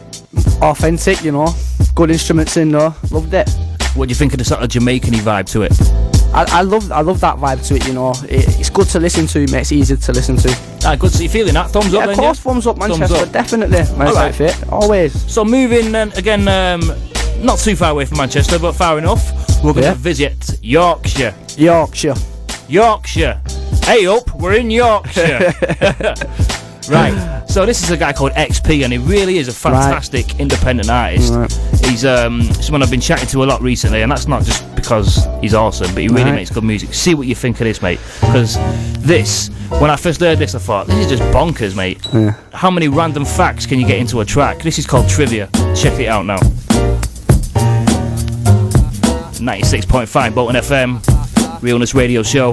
authentic, you know, good instruments in there. Loved it. What do you think of the sort of Jamaican-y vibe to it? I love that vibe to it, you know. It's good to listen to, mate. It's easy to listen to. Good. So you're feeling that? Thumbs up, of course, thumbs up, Manchester. Thumbs up. Definitely. Nice outfit, always. So moving again, not too far away from Manchester, but far enough. We're going to visit Yorkshire. Yorkshire. Hey up, we're in Yorkshire. Right. So this is a guy called XP, and he really is a fantastic independent artist. Right. He's someone I've been chatting to a lot recently, and that's not just because he's awesome, but he really makes good music. See what you think of this, mate, because this, when I first heard this, I thought, this is just bonkers, mate. Yeah. How many random facts can you get into a track? This is called Trivia. Check it out now. 96.5 Bolton FM, Realness Radio Show.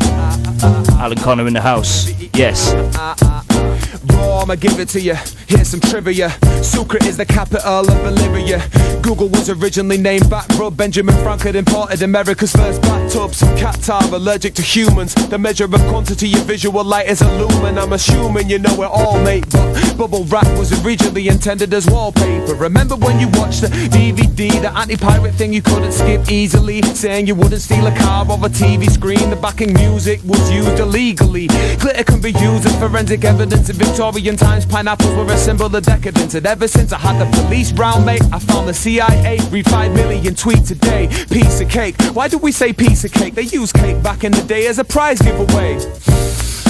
Alan Connor in the house. Yes. I'ma give it to you. Here's some trivia. Sucre is the capital of Bolivia. Google was originally named Back Rub. Benjamin Franklin imported America's first bathtub. Some cats are allergic to humans. The measure of quantity of visual light is a lumen. I'm assuming you know it all, mate. But bubble wrap was originally intended as wallpaper. Remember when you watched the DVD, the anti-pirate thing you couldn't skip easily, saying you wouldn't steal a car off a TV screen. The backing music was used illegally. Glitter can be used as forensic evidence. In Victorian times, pineapples were a symbol of decadence. And ever since I had the police round, mate, I found the CIA. Read 5 million tweets a day. Piece of cake. Why do we say piece of cake? They used cake back in the day as a prize giveaway.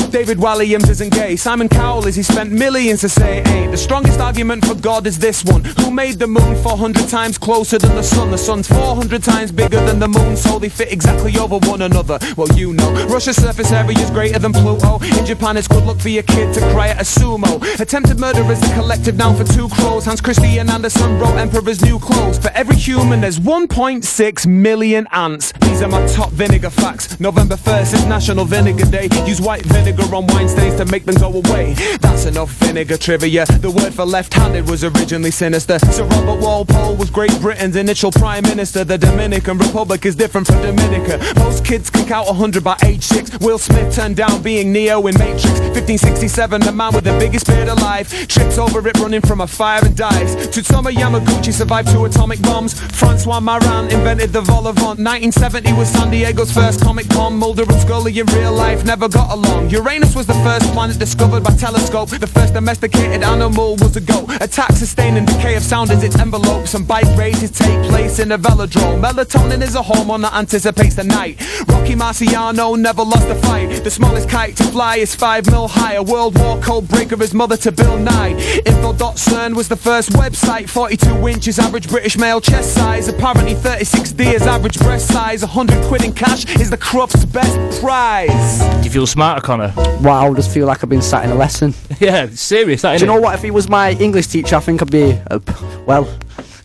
David Walliams isn't gay. Simon Cowell is, he spent millions to say it ain't. The strongest argument for God is this one. Who made the moon 400 times closer than the sun? The sun's 400 times bigger than the moon, so they fit exactly over one another. Well, you know, Russia's surface area is greater than Pluto. In Japan, it's good luck for your kid to cry at a sumo. Attempted murder is the collective noun for 2 crows. Hans Christian Andersen wrote Emperor's New Clothes. For every human, there's 1.6 million ants. These are my top vinegar facts. November 1st is National Vinegar Day. Use white vinegar on wine stains to make them go away. That's enough vinegar trivia. The word for left-handed was originally sinister. Sir Robert Walpole was Great Britain's initial prime minister. The Dominican Republic is different from Dominica. Most kids can count 100 by age 6. Will Smith turned down being Neo in Matrix. 1567, the man with the biggest beard alive trips over it running from a fire and dies. Tsutomu Yamaguchi survived 2 atomic bombs. Francois Marin invented the vol au vent. 1970 was San Diego's first Comic-Con. Mulder and Scully in real life never got along. Uranus was the first planet discovered by telescope. The first domesticated animal was a goat. Attack, sustain and decay of sound is its envelope. Some bike races take place in a velodrome. Melatonin is a hormone that anticipates the night. Rocky Marciano never lost a fight. The smallest kite to fly is 5 mil high. A World War code breaker is mother to Bill Nye. Info.cern was the first website. 42 inches average British male chest size. Apparently 36D is average breast size. 100 quid in cash is the Crufts best prize. Do you feel smarter, Connor? Wow, I just feel like I've been sat in a lesson. Yeah, serious. Do you know what? If he was my English teacher, I think I'd be,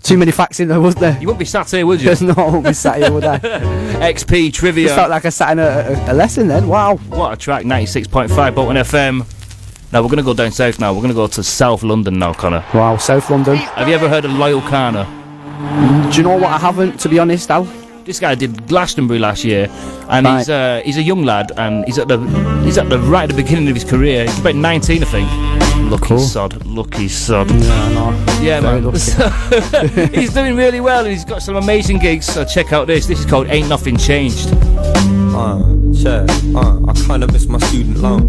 too many facts in there, wasn't there? You wouldn't be sat here, would you? No, I wouldn't be sat here, would I? XP Trivia. Just felt like I sat in a lesson then, wow. What a track, 96.5 Bolton FM. Now we're going to go down south now. We're going to go to South London now, Connor. Wow, South London. Have you ever heard of Loyal Kana? Do you know what? I haven't, to be honest, Al. This guy did Glastonbury last year, and he's a young lad, and he's at the right at the beginning of his career. He's about 19, I think. Lucky sod. Yeah, I know. Yeah, man. He's doing really well, and he's got some amazing gigs. So check out this. This is called Ain't Nothing Changed. I kinda miss my student loan.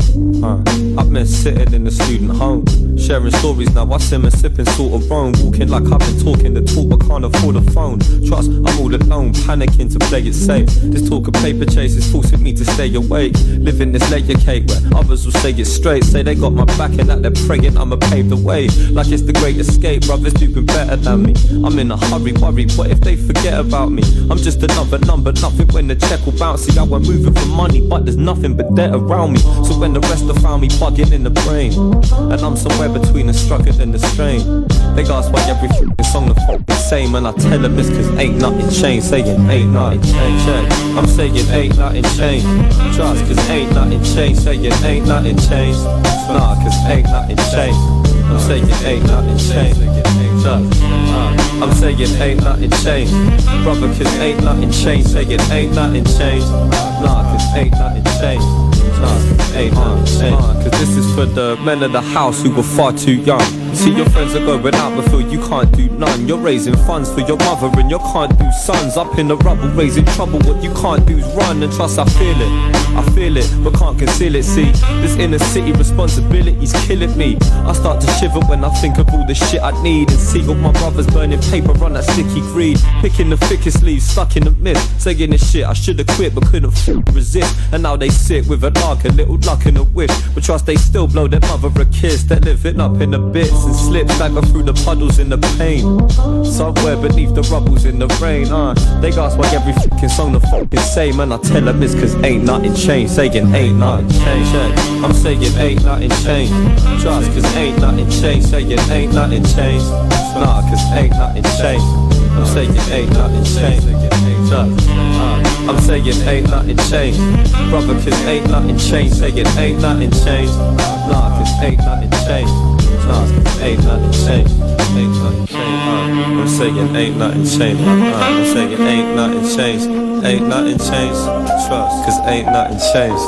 I've been sitting in the student home, sharing stories now. I sim and sipping sort of wrong, walking like I've been talking the talk, but can't afford a phone. Trust, I'm all alone, panicking to play it safe. This talk of paper chase is forcing me to stay awake. Living this layer cake where others will say it straight, say they got my back and that they're praying I'ma pave the way. Like it's the great escape, brothers doing better than me. I'm in a hurry, worry, what if they forget about me? I'm just another number, nothing when the check will bounce. See how I'm moving for money, but there's nothing but debt around me. So when the rest have found me bugging in the brain, and I'm somewhere between the struggle and the strain, they ask why every song the fucking same, and I tell them it's cause ain't nothing changed. Saying ain't nothing changed. I'm saying ain't nothing changed. Trust cause ain't nothing changed. Saying ain't nothing changed. Nah, cause ain't nothing changed. I'm saying ain't nothing changed. I'm saying ain't nothing changed. Brother, cause ain't nothing changed. Saying ain't nothing changed. Nah, cause ain't nothing changed. Ain't nothing changed. Cause this is for the men of the house who were far too young. See your friends are going out but feel you can't do none. You're raising funds for your mother and you can't do sons. Up in the rubble raising trouble, what you can't do is run. And trust I feel it, but can't conceal it. See, this inner city responsibility's killing me. I start to shiver when I think of all the shit I need. And see all my brothers burning paper on that sticky greed. Picking the thickest leaves, stuck in the mist. Saying this shit I should've quit but couldn't resist. And now they sit with a lark, a little luck and a wish. But trust they still blow their mother a kiss. They're living up in the bits and slip stagger through the puddles in the pain. Somewhere beneath the rubbles in the rain. They ask why every fucking song the fucking same. And I tell them it's cause ain't nothing changed. Saying ain't nothing changed. I'm saying ain't nothing changed. Trust cause ain't nothing changed. Saying ain't nothing changed. Nah, cause ain't nothing changed. I'm saying ain't nothing changed. I'm saying ain't nothing changed. Brother, cause ain't nothing changed. Saying ain't nothing changed. Nah, cause ain't nothing changed. Nah, cause ain't nothing changed. Ain't nothing changed. I'm saying ain't nothing changed. I'm saying ain't nothing changed. Ain't nothing changed. Trust, cause ain't nothing changed.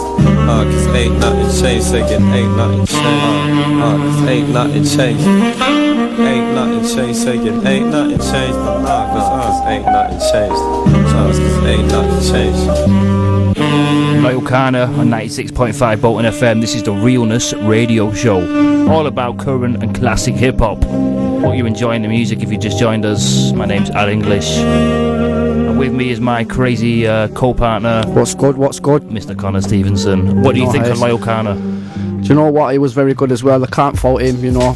Cause ain't nothing changed. Saying ain't nothing changed. Cause ain't nothing changed. Ain't nothing changed. Saying ain't nothing changed. Cause ain't nothing changed. Trust, cause ain't nothing changed. Royal Kana on 96.5 Bolton FM. This is the Realness radio show, all about current and classic hip hop. Hope you're enjoying the music. If you just joined us, my name's Al English, and with me is my crazy co-partner. What's good? Mr. Connor Stevenson. What do you think of Royal Kana? Do you know what? He was very good as well. I can't fault him. You know,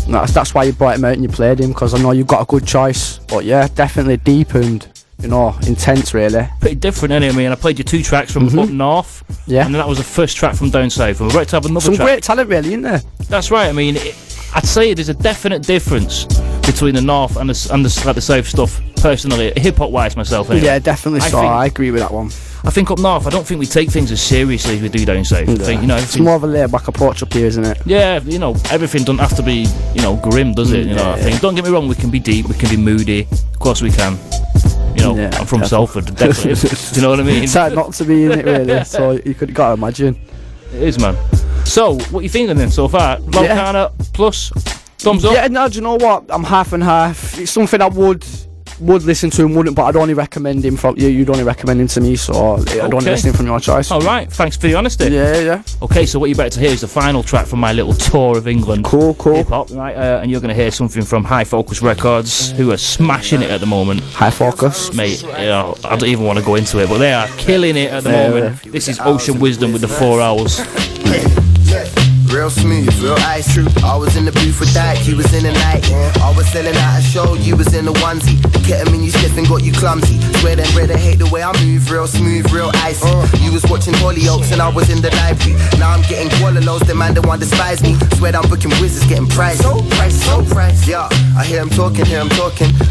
that's why you brought him out and you played him, because I know you got a good choice. But yeah, definitely deep and, you know, intense really. Pretty different, innit? I mean, I played you 2 tracks from up north, yeah, and then that was the first track from down south. And we're about to have another some track. great talent really, isn't there? That's right. I mean, I'd say there's a definite difference between the north and the south stuff. Personally, hip hop wise, myself. Anyway. Yeah, definitely. I agree with that one. I think up north, I don't think we take things as seriously as we do down south. Yeah. I think, you know, it's more of a laid back approach up here, isn't it? Yeah, you know, everything doesn't have to be, you know, grim, does it? You know, I think. Don't get me wrong, we can be deep, we can be moody. Of course we can. You know, I'm from Salford, definitely. Do you know what I mean? It's hard not to be in it, really. So you gotta imagine. It is, man. So, what you thinking then so far? Kana plus, thumbs up? Yeah, no, do you know what? I'm half and half. It's something I would listen to and wouldn't, but I'd only recommend him from you. You'd only recommend him to me, so I'd only listen from your choice. All right, thanks for the honesty. Yeah. Okay, so what you're about to hear is the final track from my little tour of England. Cool. Hip hop, right? And you're going to hear something from High Focus Records, who are smashing it at the moment. High Focus, mate. You know, I don't even want to go into it, but they are killing it at the moment. This is Ocean Wisdom with the 4 hours. Real smooth, real ice. True. I was in the booth with Dyke, you was in the night. I was selling out a show, you was in the onesie. Ketamine, you sniffing, got you clumsy. Swear them brother hate the way I move. Real smooth, real icy. You was watching Hollyoaks and I was in the library. Now I'm getting Gualalos, the man that one despise me. Swear I'm booking wizards, getting pricey. So pricey. Yeah, I hear them talking.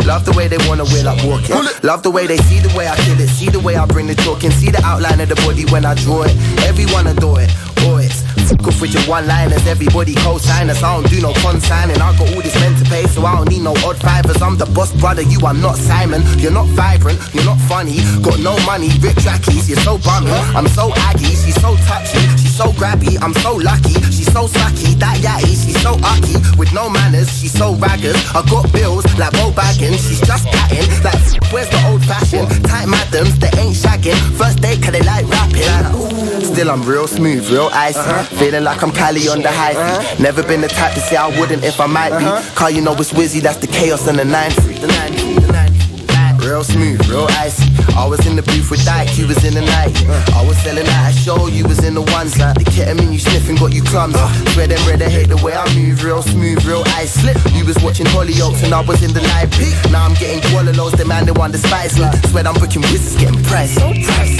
Love the way they wanna wear like walking. Love the way they see the way I kill it. See the way I bring the talking. See the outline of the body when I draw it. Everyone adore it. Boys, fuck off with your one-liners. Everybody co-signers. I don't do no consigning. I got all this men to pay, so I don't need no odd fivers. I'm the boss, brother. You are not Simon. You're not vibrant. You're not funny. Got no money. Rip trackies. You're so bummy. I'm so aggy. She's so touchy. She's so grabby. I'm so lucky. She's so sucky. That yatty. She's so ucky. With no manners. She's so ragged. I got bills like Bo Baggins. She's just patting. Like, where's the old fashioned? Tight madams. They ain't shagging. First date, cause they like rapping. Still, I'm real smooth, real icy. Feeling like I'm Cali on the high feet. Never been the type to say I wouldn't if I might be. Cause you know it's Wizzy, that's the chaos and the 9-3. Real smooth, real icy. I was in the booth with Dyke, you was in the night. I was selling out a show, you was in the ones. The ketamine you sniffing got you clumsy. Swear them red, hate the way I move. Real smooth, real icy. You was watching Hollyoaks and I was in the library. Now I'm getting Gualalos, the man that one despise me. Swear I'm booking wizards, getting pricey.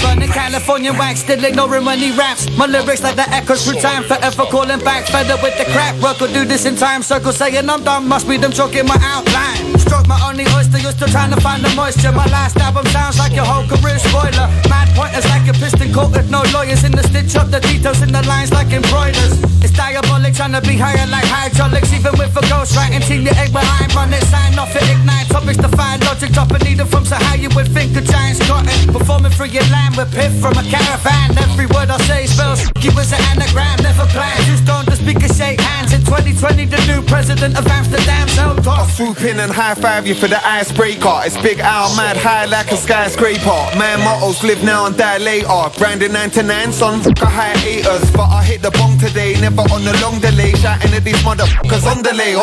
Burning California wax, still ignoring when he raps. My lyrics like the echoes through time, forever calling back. Fed up with the crap, work will do this in time. Circle saying I'm done, must be them choking my outline. Stroke my only oyster, you're still trying to find the moisture. My last album sounds like your whole career spoiler. Mad pointers like a piston coated, no lawyers in the stitch up. The dosing the lines like embroiders. It's diabolic trying to be higher like hydraulics. Even with a ghostwriting team, you ain't behind. Run it, sign off it, ignite topics, define logic. Drop a needle from so high you would think the giants got it. Performing through your land with piff from a caravan. Every word I say spells he was an anagram, never planned. You don't the speaker shake hands. In 2020 the new president of Amsterdam held I swoop in and high five you for the icebreaker. It's Big Al, mad high like a skyscraper. Man mottos live now and die later. Branded 99 son, fuck a hiatus. But I hit the bong today, never on the long delay. Shouting at these motherfuckers on delay.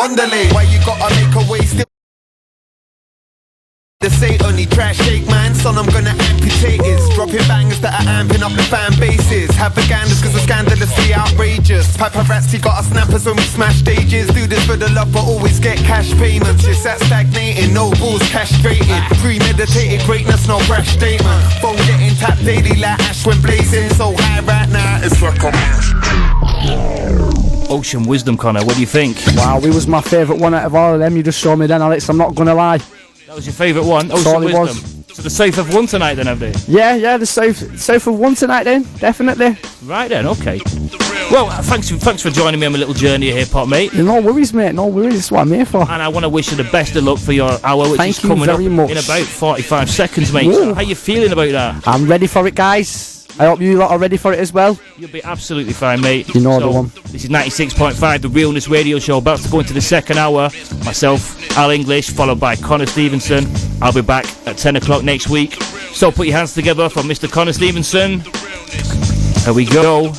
Why you gotta make a waste? The say only trash shake man, son I'm gonna amputate his. Dropping bangers that are amping up the fan bases. Have vegandas cause we're scandalously outrageous. Paparazzi got us snappers when we smash stages. Do this for the love but always get cash payments. It's that stagnating, no balls castrated. Premeditated greatness, no brash statement. Phone getting tapped daily like ash when blazing. So high right now, it's like a Ocean Wisdom, Connor, what do you think? Wow, he was my favourite one out of all of them you just showed me then, Alex, I'm not gonna lie. That was your favourite one? Ocean Wisdom. So the South have won tonight then, have they? Yeah, the South have won tonight then, definitely. Right then, okay. Well, thanks for joining me on my little journey of hip-hop, mate. No worries, mate, no worries, that's what I'm here for. And I want to wish you the best of luck for your hour, which is coming up in about 45 seconds, mate. So how you feeling about that? I'm ready for it, guys. I hope you lot are ready for it as well. You'll be absolutely fine, mate. You know the one. This is 96.5, the Realness Radio Show, about to go into the second hour. Myself, Al English, followed by Connor Stevenson. I'll be back at 10 o'clock next week. So put your hands together for Mr. Connor Stevenson. Here we go.